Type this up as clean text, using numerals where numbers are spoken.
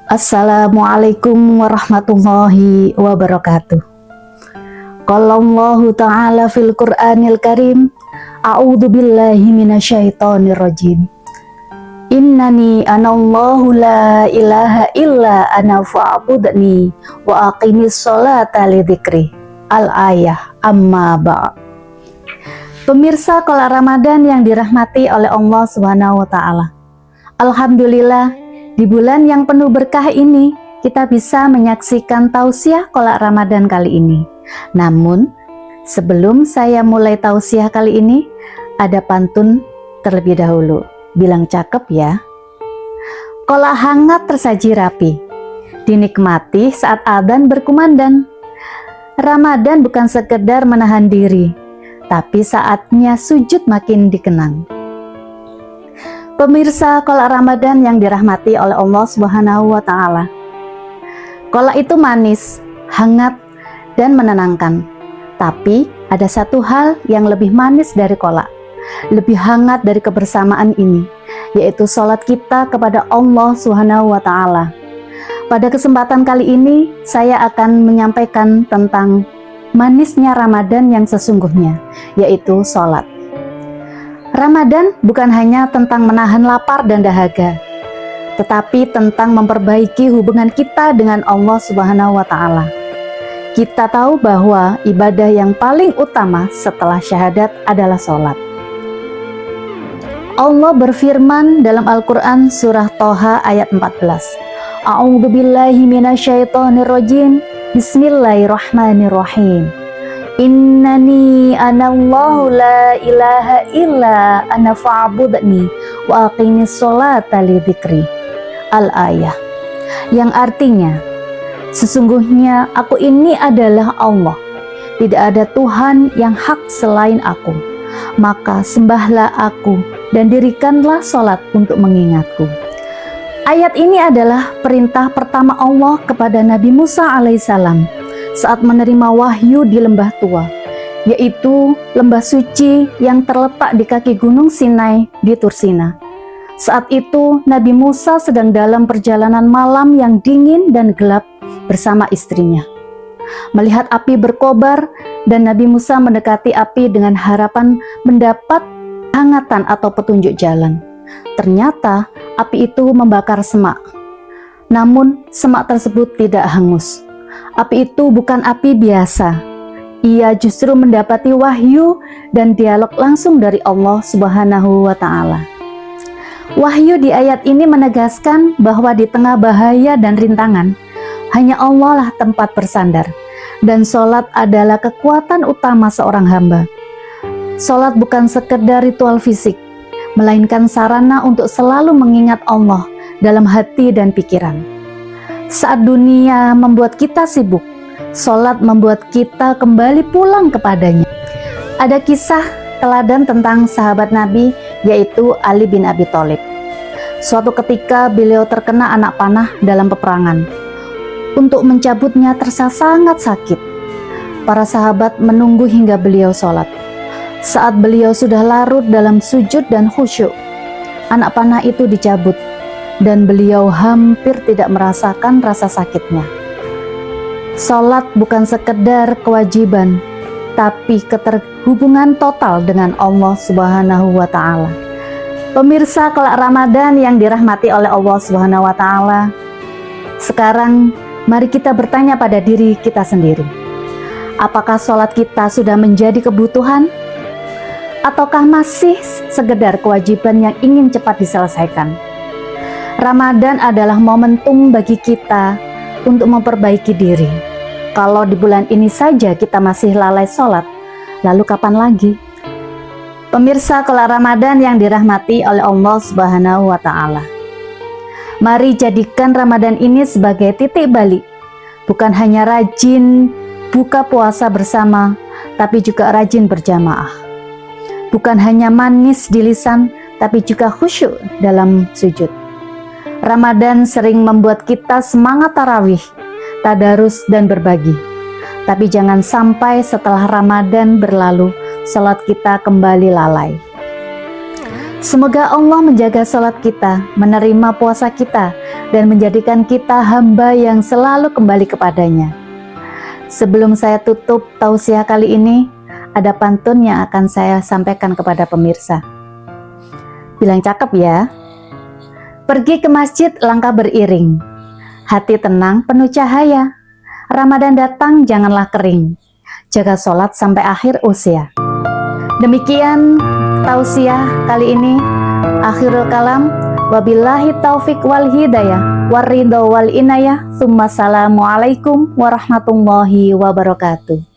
Assalamualaikum warahmatullahi wabarakatuh. Qala Allahu ta'ala fil Qur'anil Karim, A'udzu billahi minasyaitonir rajim. Innani anallahu la ilaha illa ana fa'budni wa aqimis sholata lidzikri. Al-ayah amma ba'd. Pemirsa Qala Ramadan yang dirahmati oleh Allah Subhanahu wa taala. Alhamdulillah, di bulan yang penuh berkah ini kita bisa menyaksikan tausiah Qala Ramadan kali ini. Namun, sebelum saya mulai tausiah kali ini, ada pantun terlebih dahulu. Bilang cakep ya. Qala hangat tersaji rapi, dinikmati saat adzan berkumandang. Ramadan bukan sekedar menahan diri, tapi saatnya sujud makin dikenang. Pemirsa Qala Ramadan yang dirahmati oleh Allah Subhanahu wa taala. Qala itu manis, hangat, dan menenangkan. Tapi ada satu hal yang lebih manis dari qala, lebih hangat dari kebersamaan ini, yaitu sholat kita kepada Allah Subhanahu wa taala. Pada kesempatan kali ini saya akan menyampaikan tentang manisnya Ramadan yang sesungguhnya, yaitu sholat. Ramadan bukan hanya tentang menahan lapar dan dahaga, tetapi tentang memperbaiki hubungan kita dengan Allah Subhanahu wa taala. Kita tahu bahwa ibadah yang paling utama setelah syahadat adalah sholat. Allah berfirman dalam Al-Quran surah Toha ayat 14. A'udzu billahi minasyaitonir rajim. Bismillahirrahmanirrahim. Innani anallahu la ilaha illa ana fa'budni wa aqimis sholata lidzikri. Al-ayah. Yang artinya, sesungguhnya aku ini adalah Allah. Tidak ada Tuhan yang hak selain aku. Maka sembahlah aku dan dirikanlah sholat untuk mengingatku. Ayat ini adalah perintah pertama Allah kepada Nabi Musa alaihissalam saat menerima wahyu di lembah tua, yaitu lembah suci yang terletak di kaki gunung Sinai di Tursina. Saat itu Nabi Musa sedang dalam perjalanan malam yang dingin dan gelap bersama istrinya. Melihat api berkobar dan Nabi Musa mendekati api dengan harapan mendapat hangatan atau petunjuk jalan. Ternyata api itu membakar semak. Namun semak tersebut tidak hangus. Api itu bukan api biasa. Ia justru mendapati wahyu dan dialog langsung dari Allah Subhanahu wa taala. Wahyu di ayat ini menegaskan bahwa di tengah bahaya dan rintangan, hanya Allah lah tempat bersandar, dan sholat adalah kekuatan utama seorang hamba. Sholat bukan sekedar ritual fisik, melainkan sarana untuk selalu mengingat Allah dalam hati dan pikiran. Saat dunia membuat kita sibuk, sholat membuat kita kembali pulang kepadanya. Ada kisah teladan tentang sahabat Nabi, yaitu Ali bin Abi Thalib. Suatu ketika beliau terkena anak panah dalam peperangan. Untuk mencabutnya terasa sangat sakit. Para sahabat menunggu hingga beliau sholat. Saat beliau sudah larut dalam sujud dan khusyuk, anak panah itu dicabut dan beliau hampir tidak merasakan rasa sakitnya. Sholat bukan sekedar kewajiban, tapi keterhubungan total dengan Allah Subhanahu wa taala. Pemirsa Qala Ramadan yang dirahmati oleh Allah Subhanahu wa taala, sekarang mari kita bertanya pada diri kita sendiri. Apakah sholat kita sudah menjadi kebutuhan? Ataukah masih sekedar kewajiban yang ingin cepat diselesaikan? Ramadan adalah momentum bagi kita untuk memperbaiki diri. Kalau di bulan ini saja kita masih lalai sholat, lalu kapan lagi? Pemirsa Qala Ramadan yang dirahmati oleh Allah Subhanahu wa taala. Mari jadikan Ramadan ini sebagai titik balik. Bukan hanya rajin buka puasa bersama, tapi juga rajin berjamaah. Bukan hanya manis di lisan, tapi juga khusyuk dalam sujud. Ramadan sering membuat kita semangat tarawih, tadarus, dan berbagi. Tapi jangan sampai setelah Ramadan berlalu, salat kita kembali lalai. Semoga Allah menjaga salat kita, menerima puasa kita, dan menjadikan kita hamba yang selalu kembali kepadanya. Sebelum saya tutup tausiah kali ini, ada pantun yang akan saya sampaikan kepada pemirsa. Bilang cakep ya. Pergi ke masjid langkah beriring, hati tenang penuh cahaya. Ramadan datang janganlah kering, jaga sholat sampai akhir usia. Demikian tausiah kali ini. Akhirul kalam, wabillahi taufik wal hidayah, waridho wal inayah. Assalamualaikum warahmatullahi wabarakatuh.